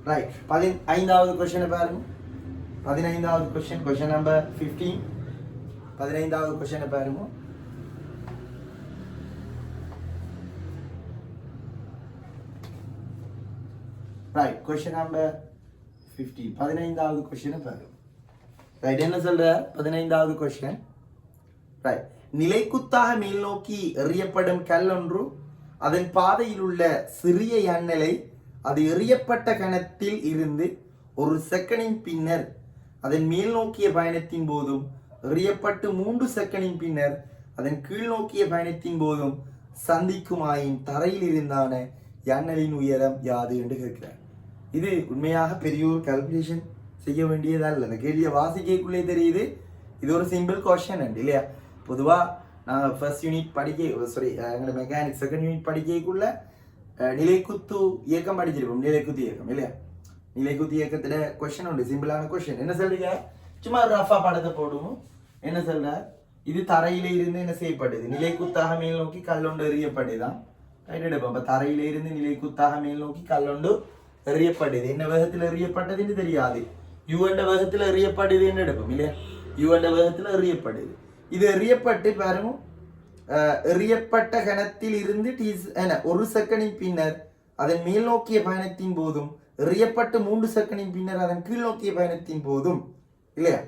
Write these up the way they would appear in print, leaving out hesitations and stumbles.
Right. 15வது கொஸ்டினை பாருங்க. 15வது question, question number 15. 15வது கொஸ்டினை பாருங்க. Right, question number 15. 15வது கொஸ்டினை பாருங்க. ரைட், என்ன சொல்ற? 15வது கொஸ்டின். ரைட், நிலைக்குத்தாக மேல் நோக்கி எறியப்படும் கல் ஒன்று அதன் பாதையில் உள்ள சிறிய எண்ணலை அது எறியப்பட்ட கணத்தில் இருந்து ஒரு செகண்டின் பின்னர் அதன் மேல் நோக்கிய பயணத்தின் போதும் எறியப்பட்டு 3 செகண்டின் பின்னர் அதன் கீழ் நோக்கிய பயணத்தின் போதும் சந்திக்குமாயின் தரையில் இருந்தான எண்ணலின் உயரம் யாது என்று கேட்கிறார். இது உண்மையாக பெரிய ஒரு கால்குலேஷன் செய்ய வேண்டியதல்ல. அந்த கேள்வியை வாசிக்கக்குள்ளே தெரியுது இது ஒரு சிம்பிள் கொஸ்டின் உண்டு இல்லையா. பொதுவாக நாங்கள் ஃபர்ஸ்ட் யூனிட் எங்களோட மெக்கானிக்ஸ் செகண்ட் யூனிட் படிக்கக்குள்ள நிலைக்குத்து இயக்கம் படிச்சிருப்போம். நிலைக்குத்து இயக்கம் இல்லையா. நிலைக்குத்து இயக்கத்தில் கொஸ்டின் உண்டு, சிம்பிளான கொஸ்டின். என்ன சொல்றீங்க? சும்மா ரஃபா படத்தை போடுவோம். என்ன சொல்ற? இது தரையில இருந்து என்ன செய்யப்படுது? நிலைக்குத்தாக மேல் நோக்கி கல்லொண்டு எறியப்படுதான். ரைட் எடுப்போம். அப்போ தரையில இருந்து நிலைக்குத்தாக மேல் நோக்கி கல்லொண்டு எறியப்படுது. என்ன வேகத்தில் எறியப்பட்டதுன்னு தெரியாது. யூ என்ற வேகத்தில் எறியப்படுது என்ன எடுப்போம் இல்லையா. யூ என்ற வேகத்தில் எறியப்படுது. இது எறியப்பட்டு பாருங்க, எறியப்பட்ட கணத்தில் இருந்து ஒரு செகண்டின் பின்னர் அதன் மேல் நோக்கிய பயணத்தின் போதும் எறியப்பட்டு 3 செகண்டின் பின்னர் அதன் கீழ் நோக்கிய பயணத்தின் போதும் இல்லையா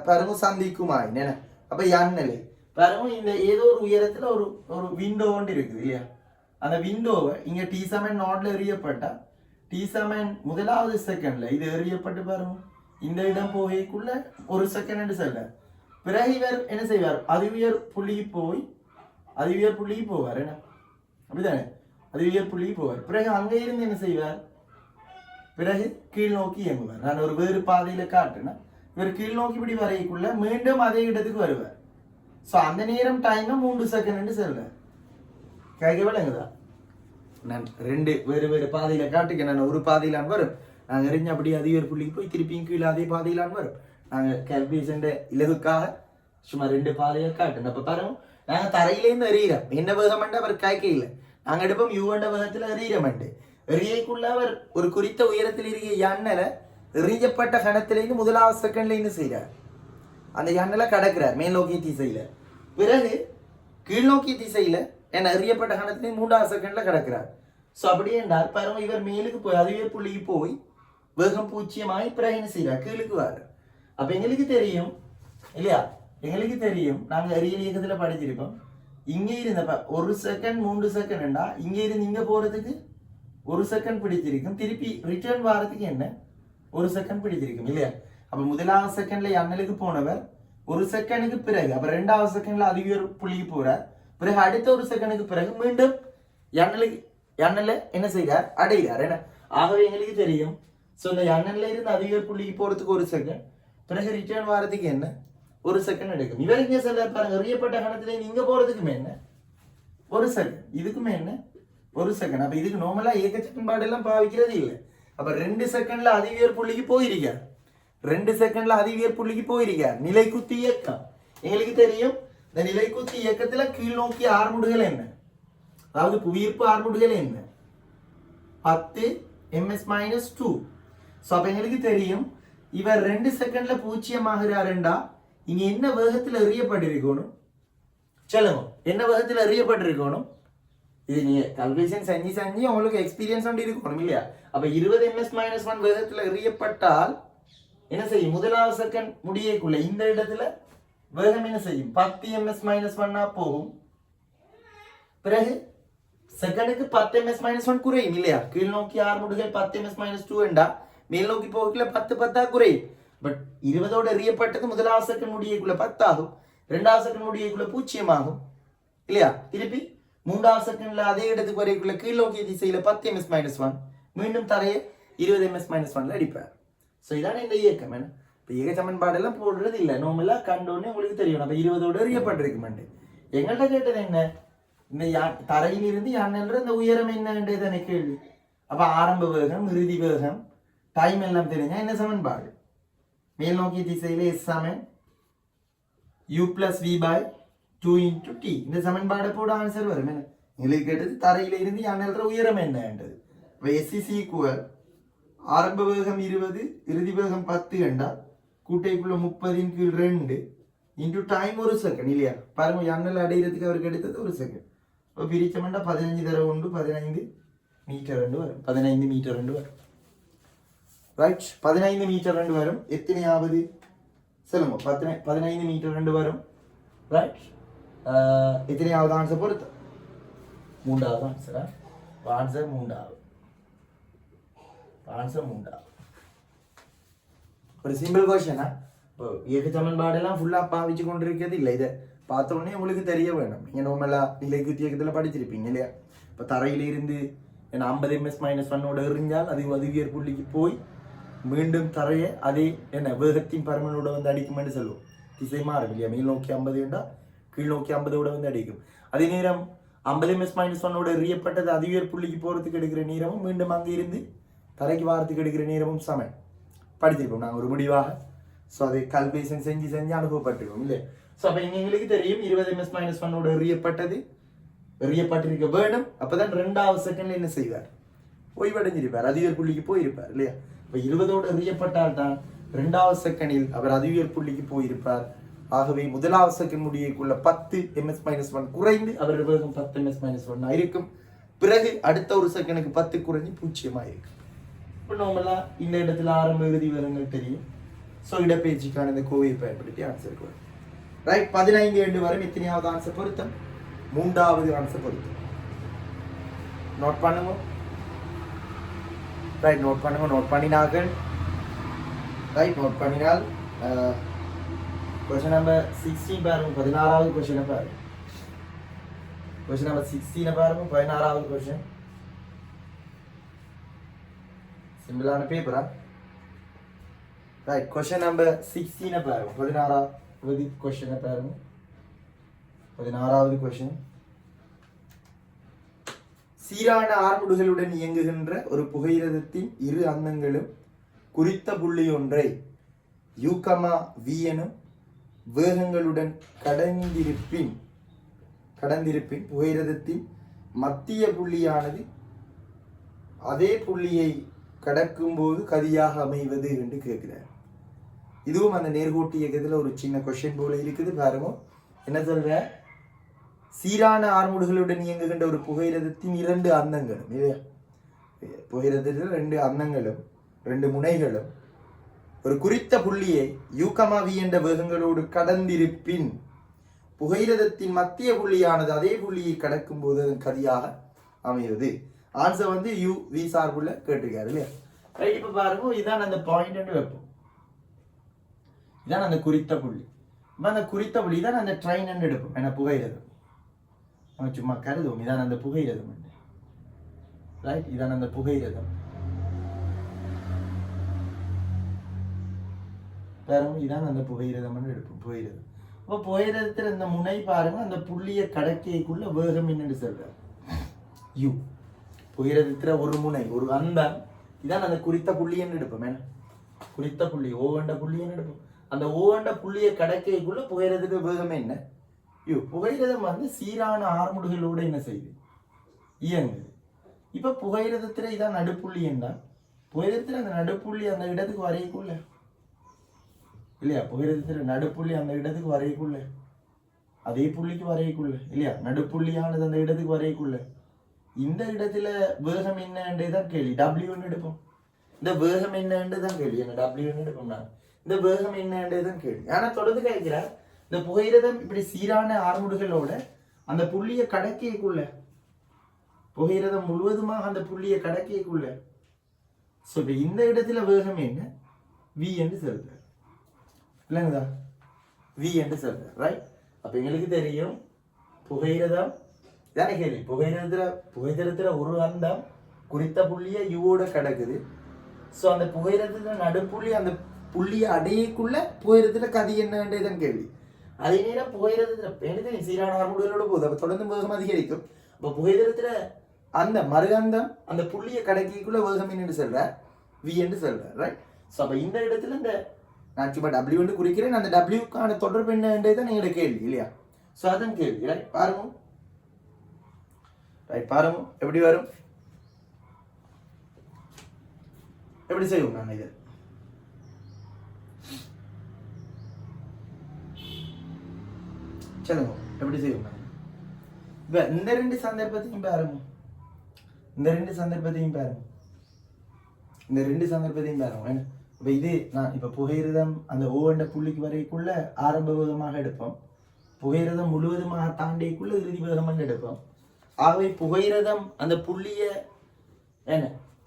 பாருங்க சந்திக்குமாய். என்ன அப்ப யான்நிலை பாருங்க, இந்த ஏதோ ஒரு உயரத்துல ஒரு ஒரு விண்டோ ஒன்று இருக்குது இல்லையா. அந்த விண்டோவை இங்க T7 நாட்ல எறியப்பட்டா T7 முதலாவது செகண்ட்ல இது எறியப்பட்டு பாருங்க இந்த இடம் போகக்குள்ள 1 செகண்ட் செல்ல. பிறகு இவர் என்ன செய்வார்? அதிவியர் புள்ளிக்கு போவார். என்ன அப்படிதானே? அதிவியர் புள்ளிக்கு போவார். பிறகு அங்கே இருந்து என்ன செய்வார்? பிறகு கீழ் நோக்கி இயங்குவார். நான் ஒரு வேறு பாதையில காட்டுனா இவர் கீழ் நோக்கி இப்படி வரைக்குள்ள மீண்டும் அதே இடத்துக்கு வருவார். ஸோ அந்த நேரம் டைம் 3 செகண்ட் செல்வார். கேட்க விளங்குதா? நான் 2 வேறு பாதையில காட்டுக்க. நான் ஒரு பாதையிலான் வரும். நாங்கள் எறிஞ்ச அப்படி அதிவியர் புள்ளிக்கு போய் திருப்பியும் கீழே அதே பாதையிலான் வரும். நாங்கள் கால்குலேஷன் இலகுக்காக சும்மா 2 பாதையை காட்டுறோம். அப்போ பாருங்க, நாங்கள் தரையிலேருந்து எறிகிறோம். என்ன வேகம் அவர் காய்க்க இல்லை. நாங்கள் எடுப்போம் யூ என்ற வேகத்தில் எறிகிறோம். எறியக்குள்ள அவர் ஒரு குறித்த உயரத்தில் இருக்கிற எண்ணலை எறியப்பட்ட கணத்திலேருந்து முதலாவது செகண்ட்லேருந்து செய்கிறார். அந்த எண்ணலை கடக்கிறார் மேல் நோக்கிய திசையில். பிறகு கீழ் நோக்கிய திசையில் என்ன எறியப்பட்ட கணத்திலேருந்து 3வது செகண்ட்ல கடக்கிறார். ஸோ அப்படியே என்றால் பாருங்க, இவர் மேலுக்கு போய் அதுவே புள்ளிக்கு போய் வேகம் 0 பிறகு என்ன செய்கிறார்? கீழுக்கு வர. அப்ப எங்களுக்கு தெரியும் இல்லையா, எங்களுக்கு தெரியும் நாங்க எரியல் இயக்கத்துல படிச்சிருக்கோம். இங்கே இருந்தப்ப 1 செகண்ட் 3 செகண்ட்டா இங்க இருந்து இங்க போறதுக்கு 1 செகண்ட் பிடிச்சிருக்கும். திருப்பி ரிட்டர்ன் வாரத்துக்கு என்ன 1 செகண்ட் பிடிச்சிருக்கும் இல்லையா. அப்ப முதலாவது செகண்ட்ல அண்ணலுக்கு போனவர் 1 செகண்டுக்கு பிறகு அப்ப 2வது செகண்ட்ல அதிக புள்ளிக்கு போறார். பிறகு அடுத்த 1 செகண்டுக்கு பிறகு மீண்டும் எண்ணல என்ன செய்கிறார்? அடைகிறார். என்ன ஆகவே எங்களுக்கு தெரியும். ஸோ இந்த எண்ணல்ல இருந்து அதிக புள்ளிக்கு போறதுக்கு 1 செகண்ட், பிறகு ரிட்டர்ன் வாரத்துக்கு என்ன 1 செகண்ட் எடுக்கும். இவர் இங்கே சொல்ல பாருங்க, எறியப்பட்ட கணத்துல இங்க போறதுக்குமே என்ன 1 செகண்ட், இதுக்குமே என்ன 1 செகண்ட். அப்ப இதுக்கு நார்மலா இயக்க சமன்பாடு எல்லாம் பாவிக்கிறது இல்லை. அப்ப 2 செகண்ட்ல அதிவியர் புள்ளிக்கு போயிருக்கார். 2 செகண்ட்ல அதிவியர் புள்ளிக்கு போயிருக்கார். நிலைக்குத்தி இயக்கம் எங்களுக்கு தெரியும். இந்த நிலைக்குத்தி இயக்கத்துல கீழ் நோக்கிய ஆர்முடுகள் என்ன, அதாவது புவியீர்ப்பு ஆர்முடுகள் என்ன 10 ms-2. ஸோ அப்ப எங்களுக்கு தெரியும் இவர் 2 செகண்ட்ல 0 ஆகிறாருண்டா இங்க என்ன வேகத்தில் எறியப்பட்டிருக்கணும்? சொல்லுங்க, என்ன வேகத்தில் எறியப்பட்டிருக்கணும்? இது நீங்க கால்குலேஷன் செஞ்சு உங்களுக்கு எக்ஸ்பீரியன்ஸ் ஒன்று இருக்கணும் இல்லையா. அப்ப 20 ms-1 வேகத்தில் எறியப்பட்டால் என்ன செய்யும்? முதலாவது செகண்ட் முடியக்குள்ள இந்த இடத்துல வேகம் என்ன செய்யும்? 10 ms-1 போகும். பிறகு செகண்டுக்கு 10 ms-1 குறையும் இல்லையா. கீழ் நோக்கி ஆர்முடுகள் 10 ms-2 என்றா மேல் நோக்கி போகக்குள்ள 10 குறையும். பட் 20ஓட எறியப்பட்டது முதலாவது செகண்ட் முடியக்குள்ள 10 ஆகும். 2வது செகண்ட் முடியக்குள்ள 0 ஆகும் இல்லையா. திருப்பி 3வது செகண்ட்ல அதே இடத்துக்கு வரைக்குள்ள கீழ் நோக்கிய திசையில 10 ms-1 மீண்டும் தரைய 20 ms-1 அடிப்பார். ஸோ இதான இந்த இயக்கம். என்ன இப்போ இயக்க சமன்பாடெல்லாம் போடுறது இல்லை. நார்மலா கண்டோன்னு உங்களுக்கு தெரியும். அப்ப 20ஓட எறியப்பட்டிருக்குமெண்டு எங்கள்கிட்ட கேட்டது என்ன? இந்த தரையிலிருந்து யானைன்ற இந்த உயரம் என்னன்றது தானே கேள்வி. அப்ப ஆரம்ப வேகம், இறுதி வேகம், டைம் எல்லாம் தெரிஞ்சா என்ன சமன்பாடு? மேல் நோக்கிய திசையில S = u + v/2 × t. இந்த சமன்பாடை போட ஆன்சர் வரும். என்ன எங்களுக்கு கேட்டது தரையில இருந்து யானைன்ற உயரம் என்னன்றது. S = ஆரம்ப வேகம் 20 இறுதி வேகம் 10 என்றால் கூட்டைக்குள்ள 30 கீழ் 2 இன்டு டைம் 1 செகண்ட் இல்லையா பாருங்க எண்ணல் அடைகிறதுக்கு அவருக்கு எடுத்தது 1 செகண்ட் இப்போ பிரிச்சமெண்டா 15 தர உண்டு 15 மீட்டர் 2 வரும் 15 மீட்டர் 2 வரும் ரைட் 15 மீட்டர் 2 வரும் எத்தனையாவது சொல்லுங்க 15 மீட்டர் 2 வரும் ரைட் எத்தனையாவது ஆன்சர் பொறுத்து மூன்றாவது ஆன்சரா ஆன்சர் மூன்றாவது ஆன்சர் மூன்றாவது ஒரு சிம்பிள் கொஸ்டினா இப்போ இயக்க சமன்பாடெல்லாம் ஃபுல்லாக பாவிச்சு கொண்டு இருக்கிறது இல்லை இதை பார்த்த உடனே உங்களுக்கு தெரிய வேணும் நீங்கள் நார்மலாக நிலைக்கு இயக்கத்தில் படிச்சிருப்பீங்க இல்லையா இப்போ தரையிலிருந்து ஏன்னா 50 ms -1 எறிஞ்சால் அது உதவியர் புள்ளிக்கு போய் மீண்டும் தரையை அதே என்ன வேகத்தின் பருமனோட வந்து அடிக்கும்னு சொல்லுவோம் திசை மாறும் இல்லையா மேல் நோக்கி 50 என்றால் கீழ் நோக்கி 50 வந்து அடிக்கும் அதே நேரம் 50 ms -1 எறியப்பட்டது அதிவியர் புள்ளிக்கு போகிறதுக்கு எடுக்கிற நேரமும் மீண்டும் அங்கே இருந்து தரைக்கு வாரத்துக்கு எடுக்கிற நேரமும் சமம் படிச்சிருப்போம் நாங்கள் ஒரு முடிவாக ஸோ அதை கல்குலேஷன் செஞ்சு அனுபவப்பட்டிருக்கோம் இல்லையா ஸோ அப்போ எங்களுக்கு தெரியும் 20 ms -1 எறியப்பட்டிருக்க வேணும் அப்போதான் 2வது செகண்ட்ல என்ன செய்வார் ஓய்வடைஞ்சிருப்பார் அதிவியர் புள்ளிக்கு போயிருப்பார் இல்லையா இப்போ 20 எறியப்பட்டால் தான் 2வது செகண்டில் அவர் அதிவியர் புள்ளிக்கு போயிருப்பார் ஆகவே 1வது செகண்ட் முடியக்குள்ள 10 ms -1 குறைந்து அவர் வேகம் 10 ms -1 இருக்கும் பிறகு அடுத்த ஒரு செகண்டுக்கு 10 குறைஞ்சு 0 இருக்கும் இப்போ நார்மலா இந்த இடத்துல ஆரம்ப இறுதி வேகங்கள் தெரியும் ஸோ இடப்பெயர்ச்சிக்கான இந்த கோவையை பயன்படுத்தி ஆன்சர் வரும் ரைட் 15 2 வரும் எத்தனையாவது ஆன்சர் பொருத்தம் 3வது ஆன்சர் பொருத்தம் நோட் பண்ணுங்க ரைட் நோட் பண்ணுங்க நோட் பண்ணினார்கள் ரைட் நோட் பண்ணினால் क्वेश्चन नंबर 16 பாருங்க 16வது क्वेश्चन பாருங்க क्वेश्चन नंबर 16 பாருங்க 16வது क्वेश्चन சிம்பிளான பேப்பரா ரைட் क्वेश्चन नंबर 16 பாருங்க 16வது क्वेश्चन பாருங்க 16வது क्वेश्चन சீரான ஆர்முடுகளுடன் இயங்குகின்ற ஒரு புகையிரதத்தின் இரு அந்தங்களும் குறித்த புள்ளி ஒன்றை u, v எனும் வேகங்களுடன் கடந்திருப்பின் புகையிரதத்தின் மத்திய புள்ளியானது அதே புள்ளியை கடக்கும் போது கதியாக அமைவது என்று கேட்கிறார் இதுவும் அந்த நேர்கோட்டு இயக்கத்தில் ஒரு சின்ன கொஸ்டின் போல இருக்குது பாருங்க என்ன சொல்ற சீரான ஆர்முடுகளுடன் இயங்குகின்ற ஒரு புகையிரதத்தின் 2 அந்தங்களும் இல்லையா புகையிரதத்தில் 2 அந்தங்களும் 2 முனைகளும் ஒரு குறித்த புள்ளியை u, v என்ற வேகங்களோடு கடந்திருப்பின் புகையிரதத்தின் மத்திய புள்ளியானது அதே புள்ளியை கடக்கும் போது அதன் கதியாக அமைவது ஆன்சர் வந்து u, v சார்புள்ள கேட்டிருக்காரு இல்லையா ரைட் இப்போ பாருங்க இதான் அந்த பாயிண்ட் வைப்போம் இதான் அந்த குறித்த புள்ளி அந்த குறித்த புள்ளி தான் அந்த ட்ரெயின் எடுப்போம் ஏன்னா புகையிரதம் நம்ம சும்மா கருதுவோம் இதான் அந்த புகையிரதம் ரைட் இதான் அந்த புகையிரதம் இதான் அந்த புகையிரதம் எடுப்போம் புகையிரதம் அப்போ புகையிரதத்தில் இந்த முனை பாருங்க அந்த புள்ளிய கடக்கைக்குள்ள வேகம் என்னன்னு சொல்றாரு u புகையிரதத்தில் ஒரு முனை ஒரு அந்தம் இதான் அந்த குறித்த புள்ளின்னு எடுப்போம் ஏன்னா குறித்த புள்ளி ஓவண்ட புள்ளின்னு எடுப்போம் அந்த ஓவண்ட புள்ளிய கடக்கைக்குள்ள புகையிரதத்துக்கு வேகம் என்ன u புகையிரதம் வந்து சீரான ஆர்முடுகளோட என்ன செய்யுது இயங்குது இப்ப புகையிரதத்துல இதான் நடுப்புள்ளி என்றால் புகையிரதத்துல அந்த நடுப்புள்ளி அந்த இடத்துக்கு வரையக்குள்ள இல்லையா புகையிரதத்துல நடுப்புள்ளி அந்த இடத்துக்கு வரையக்குள்ள அதே புள்ளிக்கு வரையக்குள்ள இல்லையா நடுப்புள்ளியானது அந்த இடத்துக்கு வரையக்குள்ள இந்த இடத்துல வேகம் என்னன்றதுதான் கேள்வி டபிள்யூன்னு எடுப்போம் இந்த வேகம் என்னன்றதுதான் கேள்வி என்ன டபிள்யூன்னு எடுப்போம் நான் இந்த வேகம் என்னன்றதுதான் கேள்வி ஆனா தொடர்ந்து கேட்கிறார் இந்த புகையிரதம் இப்படி சீரான ஆர்முடுகளோட அந்த புள்ளிய கடக்கைக்குள்ள புகையிரதம் முழுவதுமாக அந்த புள்ளிய கடக்கைக்குள்ள ஸோ இப்போ இந்த இடத்துல வேகம் என்ன v என்று சொல்றார் இல்லைங்கதா v என்று சொல்றார் ரைட் அப்ப எங்களுக்கு தெரியும் புகையிரதம் தானே கேள்வி புகையிரதத்துல ஒரு அந்தம் குறித்த புள்ளிய யூவோட கிடக்குது ஸோ அந்த புகையிரதத்துல நடுப்புள்ளி அந்த புள்ளிய அடையக்குள்ள புகையிரதத்துல கதி என்னன்றதுதான் கேள்வி அதே நேரம் புகையிரதத்துல சீரான ஆர்முடுகளோட போகுது அப்ப தொடர்ந்து வேகம் அதிகரிக்கும் அப்ப புகையிரதத்துல அந்த மறுகந்தம் அந்த புள்ளிய கடக்கைக்குள்ள வேகம் என்று சொல்ற v என்று சொல்ற ரைட் ஸோ அப்ப இந்த இடத்துல இந்த நான் சும்மா w என்று குறிக்கிறேன் அந்த w-க்கான தொடர்பு என்னன்றதுதான் நீங்களோட கேள்வி இல்லையா ஸோ அதான் கேள்வி ரைட் பாருங்க எப்படி வரும் எப்படி செய்வோம் நாங்கள் இது? சொல்லுங்க, எப்படி செய்வோம் நாங்கள்? இப்போ இந்த ரெண்டு சந்தர்ப்பத்தையும் பாருங்க, இந்த ரெண்டு சந்தர்ப்பத்தையும் பாருங்க. இப்போ இது நான் இப்போ புகையிரதம் அந்த ஓவண்ட புள்ளிக்கு வரைக்குள்ள ஆரம்ப வேகமாக எடுப்போம், புகையிரதம் முழுவதுமாக தாண்டிக்குள்ள இறுதி வேகமாக எடுப்போம். ஆகவே புகையிரதம் அந்த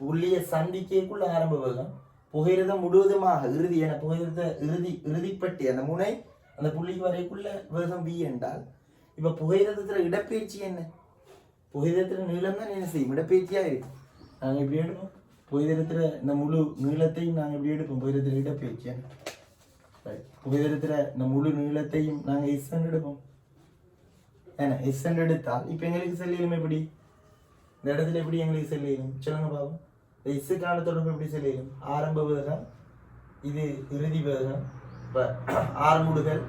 புள்ளிய சந்திக்கக்குள்ள ஆரம்ப வேகம், புகையிரதம் முழுவதுமாக இறுதி புகையிரத இறுதிப்பட்டி அந்த முனை அந்த புள்ளிக்கு வரைக்குள்ள வேகம் v என்றால், இப்ப புகையிரதத்துல இடப்பெயர்ச்சி என்ன? புகையிரத்துல நீளம் தான் என்ன செய்யும்? இடப்பெயர்ச்சியா இருக்கும். நாங்க எப்படி எடுப்போம்? புகையிரத்துல இந்த முழு நீளத்தையும் நாங்க எப்படி எடுப்போம்? புகையிரத்துல இடப்பெயர்ச்சியா புகையிரத்துல இந்த முழு நீளத்தையும் நாங்க எஸ் எடுப்போம். எஸ் எடுத்தால் இப்ப எங்களுக்கு செல்லிடும் எப்படி? இந்த இடத்துல எப்படி எங்களுக்கு செல்லிடும் சொல்லுங்க பாவம். எஸ் காலத்தொடர்பு எப்படி செல்லிடும்? ஆரம்ப வேகம், இது இறுதி வேகம். இப்ப ஆரம்புடுகள்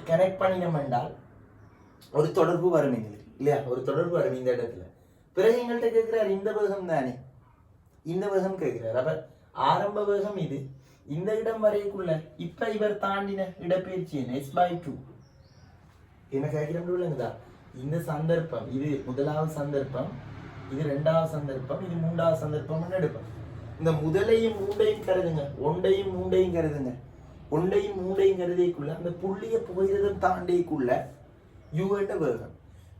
கனெக்ட் பண்ணினோம் என்றால் ஒரு தொடர்பு வரும் எங்களுக்கு இல்லையா? ஒரு தொடர்பு வரும் இந்த இடத்துல. பிறகு எங்கள்கிட்ட கேட்கிறார் இந்த வேகம் தானே, இந்த வேகம் கேட்கிறார். அப்ப ஆரம்ப வேகம் இது, இந்த இடம் வரைக்குள்ள இப்ப இவர் தாண்டின இடப்பெயர்ச்சி என்ன? s/2. என்ன கேட்கிறோம்னா இந்த சந்தர்ப்பம் இது முதலாவது சந்தர்ப்பம், இது இரண்டாவது சந்தர்ப்பம், இது மூன்றாவது சந்தர்ப்பம் எடுப்போம். இந்த முதலையும் மூண்டையும் கருதுங்க, ஒண்டையும் மூண்டையும் கருதுங்க. ஒண்டையும் மூண்டையும் கருதிக்குள்ள அந்த புள்ளிய புகையிரதம் தாண்டிக்குள்ள u என்ற வேகம்,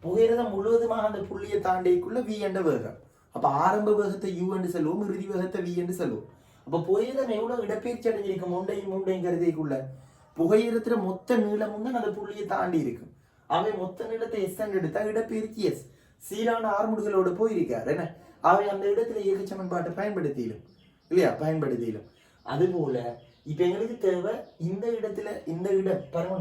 புகையிரதம் முழுவதுமாக அந்த புள்ளியை தாண்டிக்குள்ள v என்ற வேகம். அப்ப ஆரம்ப வேகத்தை u என்று சொல்லுவோம், இறுதி வேகத்தை v என்று சொல்லுவோம். அப்ப புகையிரதம் எவ்வளவு இடப்பெயர்ச்சி அடைஞ்சிருக்கும்? ஒண்டையும் மூண்டையும் கருதிக்குள்ள புகையிரத்துல மொத்த நீளமும் தான் அந்த புள்ளியை தாண்டி இருக்கும். அவை மொத்த நீளத்தை எஸ் எடுத்தா இடப்பெயர்ச்சி எஸ், சீரான ஆர்முடுகளோட போயிருக்காரு என்ன. அவை அந்த இடத்துல இயக்க சமன்பாட்டை பயன்படுத்திடும் இல்லையா? பயன்படுத்திடும். அதுபோல இப்ப எங்களுக்கு தேவை இந்த இடத்துல, இந்த இடம் பாருங்க,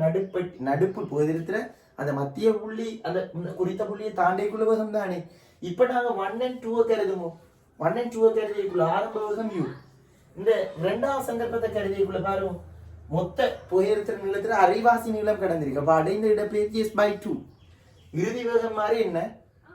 நடுப்பு புகையிரத்துல அந்த மத்திய புள்ளி அந்த குறித்த புள்ளியை தாண்டிக்குள்ள வேகம் தானே. இப்ப நாங்க 1 and 2 கருதுவோம். 1 and 2 கருதிக்குள்ள ஆரம்ப வேகம் u. இந்த இரண்டாவது சந்தர்ப்பத்தை கருதிக்குள்ள பாருங்க, மொத்த புகையிரத்தின் நீளத்துல அரைவாசி நீளம் கடந்திருக்கு. அப்ப அடைந்த இடப்பெயர்ச்சி s/2. இறுதி வேகம் மாதிரி என்ன?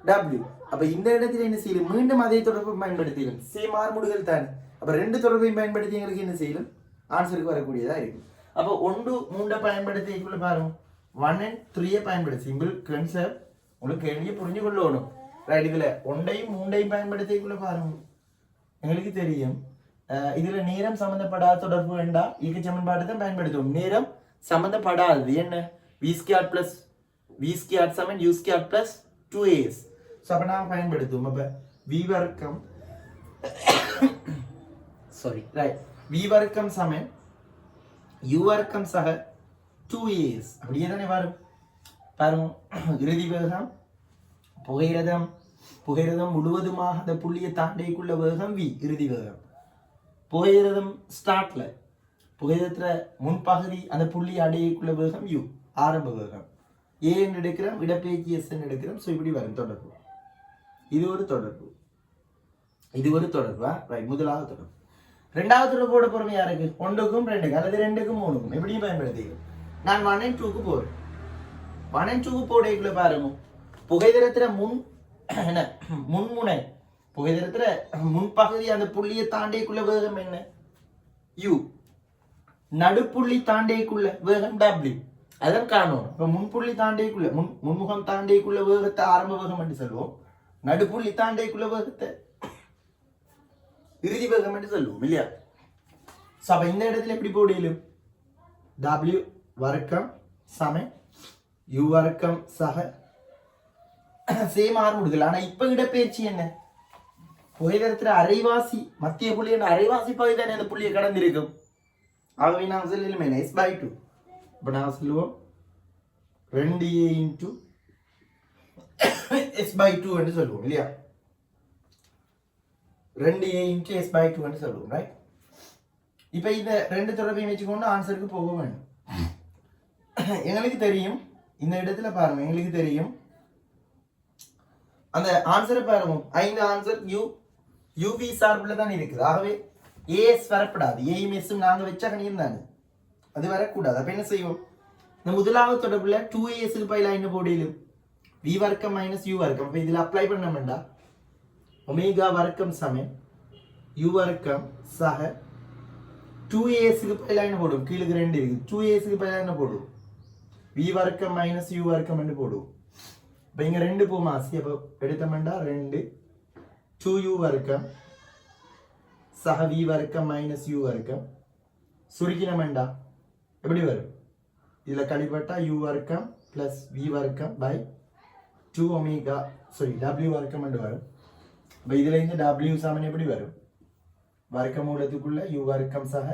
w. அப்ப இந்த இடத்துல என்ன செய்யலும்? மீண்டும் அதே தொடர்பை பயன்படுத்திடும். சேம் ஆர்முடுகள் தானே. அப்ப ரெண்டு தொடர்பையும் பயன்படுத்தி எங்களுக்கு என்ன செய்யலும்? ஆன்சருக்கு வரக்கூடியதா இருக்கும். அப்ப 1, 3 பயன்படுத்திக்குள்ள பாருங்க, 1 and 3 பயன்படுத்தி சிம்பிள் கான்செப்ட் உங்களுக்கு கேள்வியை புரிஞ்சு கொள்ளணும். ரைட், இதுல 1ஐயும் 3ஐயும் பயன்படுத்திக்குள்ள பாருங்க, எங்களுக்கு தெரியும் இதுல நேரம் சம்பந்தப்படாத தொடர்பு வேண்டாம், இயக்க சமன்பாடு தான் பயன்படுத்துவோம். நேரம் சம்பந்தப்படாதது என்ன? v² plus v² சமன் u² plus 2as. அப்ப நான் பயன்படுத்துவோம். அப்ப v வர்க்கம் v வர்க்கம் சமன் u வர்க்கம் சக 2as அப்படியே தானே வரும். பாருங்க, இறுதி வேகம் புகையிரதம் முழுவதுமாக அந்த புள்ளியை தாண்டிக்குள்ள வேகம் v இறுதி வேகம். புகையிரதம் ஸ்டார்ட்ல புகையிரத்துல முன்பகுதி அந்த புள்ளி அடையக்குள்ள வேகம் u ஆரம்ப வேகம். a என்று எடுக்கிறோம், இடப்பெயர்ச்சி s என்று எடுக்கிறோம். ஸோ இப்படி வரும் தொடர்பு. இது ஒரு தொடர்பு, இது ஒரு தொடர்பா? ரைட், முதலாவது தொடர்பு. ரெண்டாவது தொடர்போட பொறுமை யாருக்கு? 1க்கும் 2க்கும் அல்லது 2க்கும் 3க்கும் எப்படியும் பயன்படுத்திக்கிறோம். நான் 1 and 2க்கு போறேன். 1 and 2க்கு போடைக்குள்ள பாருங்க, புகையிரத்துல முன்முனை புகையிரத்துல முன்பகுதி அந்த புள்ளியை தாண்டிக்குள்ள வேகம் என்ன? u. நடுப்புள்ளி தாண்டிக்குள்ள வேகம் w. அதான் காணும். இப்ப முன்புள்ளி தாண்டிக்குள்ள முன்முகம் தாண்டிக்குள்ள வேகத்தை ஆரம்ப வேகம் என்று சொல்லுவோம், நடுப்புள்ளி தாண்டிக்குள்ள வேகத்தை இறுதி வேகம் என்று சொல்லுவோம் இல்லையா? அப்ப இந்த இடத்துல எப்படி போடியிலும் w வர்க்கம் சமன் u வர்க்கம் சக சேம் ஆர்முடுகள். ஆனா இப்ப இடப்பெயர்ச்சி என்ன? புகையிரத்துல அரைவாசி மத்திய புள்ளி என்ற அரைவாசி பகுதி தானே அந்த புள்ளியை கடந்திருக்கும். ஆகவே நான் சொல்லுமே s/2. இப்ப நான் சொல்லுவோம் 2a into s/2 என்று சொல்லுவோம் இல்லையா? 2a into s/2 என்று சொல்லுவோம். ரைட், இப்ப இந்த ரெண்டு தொடர்பையும் வச்சுக்கொண்டு ஆன்சருக்கு போக வேண்டும். எங்களுக்கு தெரியும் இந்த இடத்துல பாருங்க, எங்களுக்கு தெரியும் அந்த ஆன்சரை பாருங்க, 5 ஆன்சர் uv சார்புல தான் இருக்குது. ஆகவே as வரப்படாது, ஏயும் எஸ்ஸும் நாங்க வச்ச கணியம் தானே, அது வரக்கூடாது. அப்ப என்ன செய்வோம்? இந்த முதலாவது தொடர்புல 2as பதிலாக என்ன போடியிலும் v வர்க்கம் மைனஸ் u வர்க்கம். அப்ப இதுல அப்ளை பண்ண வேண்டாம், ஒமேகா வர்க்கம் சமன் u வர்க்கம் சக 2asக்கு பதிலா என்ன போடும் கீழுக்கு 2 இருக்கு 2asக்கு பதிலா என்ன போடும் v வர்க்கம் மைனஸ் u வர்க்கம் என்று போடும் இப்போ இங்க 2 போமாசி அப்போ எடுத்தோம்னா 2 2u வர்க்கம் சக v வர்க்கம் மைனஸ் u வர்க்கம் சுருக்கினமெண்டா எப்படி வரும் இதுல கழிப்பட்டா u வர்க்கம் பிளஸ் v வர்க்கம் பை 2 ஒமேகா சாரி w வர்க்கம் என்று வரும் அப்போ இதுல இருந்து w சமன் எப்படி வரும் வர்க்கமூலத்துக்குள்ள u வர்க்கம் சக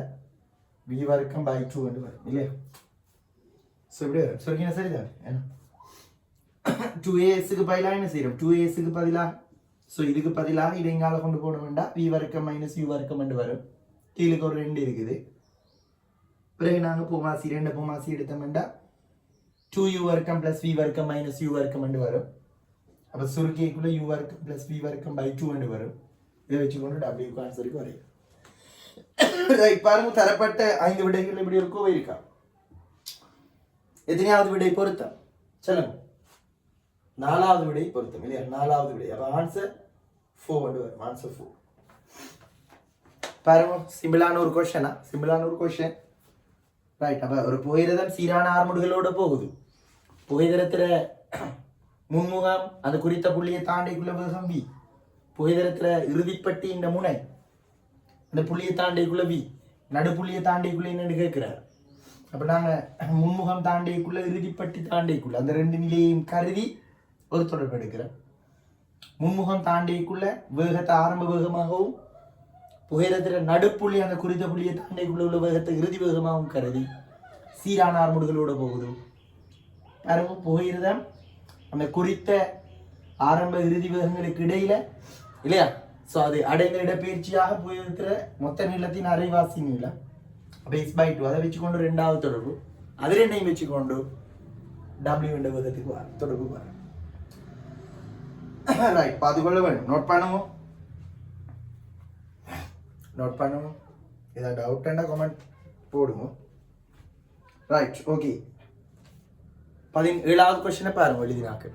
v வர்க்கம் பை 2 என்று வரும் இல்லையா ஸோ எப்படி வரும் சுருக்கின சரிதான் ஏன்னா 2asக்கு பதிலாக என்ன செய்யறோம் 2asக்கு பதிலாக ஸோ இதுக்கு பதிலாக இதை இங்கால கொண்டு போட வேண்டாம் v வர்க்கம் மைனஸ் u வர்க்கம் என்று வரும் கீழுக்கு ஒரு 2 இருக்குது பிறகு நாங்கள் போமாசி 2 போமாசி எடுத்தோம்னா 2u வர்க்கம் பிளஸ் v வர்க்கம் மைனஸ் u வர்க்கம் என்று வரும் அப்போ சுருக்கிக்குள்ள u வர்க்கம் பிளஸ் v வர்க்கம் பை 2 என்று வரும் இதை வச்சுக்கொண்டு w ஆன்சருக்கு வரையும் பாருங்க தரப்பட்ட 5 விடைகள் இப்படி இருக்கோ இருக்கா எத்தனையாவது விடை பொருத்தம் சொல்லுங்க 4வது விடை பொருத்தம் இல்லையா 4வது விடை அப்போ ஆன்சர் 4 என்று வரும் ஆன்சர் 4 பாருங்க சிம்பிளான ஒரு கொஸ்டின் ரைட் அப்போ ஒரு புகையிரதம் சீரான ஆர்முடுகளோட போகுது புகையிரத்துல முன்முகம் அது குறித்த புள்ளியை தாண்டிக்குள்ள வேகம் v புகையிரத்துல இறுதிப்பட்டி இந்த முனை இந்த புள்ளியை தாண்டிக்குள்ள v நடுப்புள்ளியை தாண்டிக்குள்ள என்னன்னு கேட்கிறார் அப்ப நாங்க முன்முகம் தாண்டிக்குள்ள இறுதிப்பட்டி தாண்டிக்குள்ள அந்த 2 நிலையையும் கருதி ஒரு தொடர்பு எடுக்கிறோம் முன்முகம் தாண்டிக்குள்ள வேகத்தை ஆரம்ப வேகமாகவும் புகையிரத்துல நடுப்புள்ளி அந்த குறித்த புள்ளியை தாண்டிக்குள்ள உள்ள வேகத்தை இறுதி வேகமாகவும் கருதி சீரான ஆர்முடுகளோட போகுது பாருங்க புகையிரதம் அந்த குறித்த ஆரம்ப இறுதி வேகங்களுக்கு இடையில இல்லையா ஸோ அது அடைந்த இடப்பெயர்ச்சியாக போயிருக்கிற மொத்த நீளத்தின் அரைவாசி நீளம் அப்போ x/2 அதை வச்சுக்கொண்டு 2வது தொடர்பு அது 2ஐயும் வச்சுக்கொண்டு w என்ற வேகத்துக்கு தொடர்பு வரும் ரைட் பார்த்துக்கொள்ள வேண்டும் நோட் பண்ணுவோம் ஏதாவது டவுட்னா கமெண்ட் போடுவோம் ரைட் ஓகே 17வது கொஸ்டினை பாருங்க எழுதினாக்கு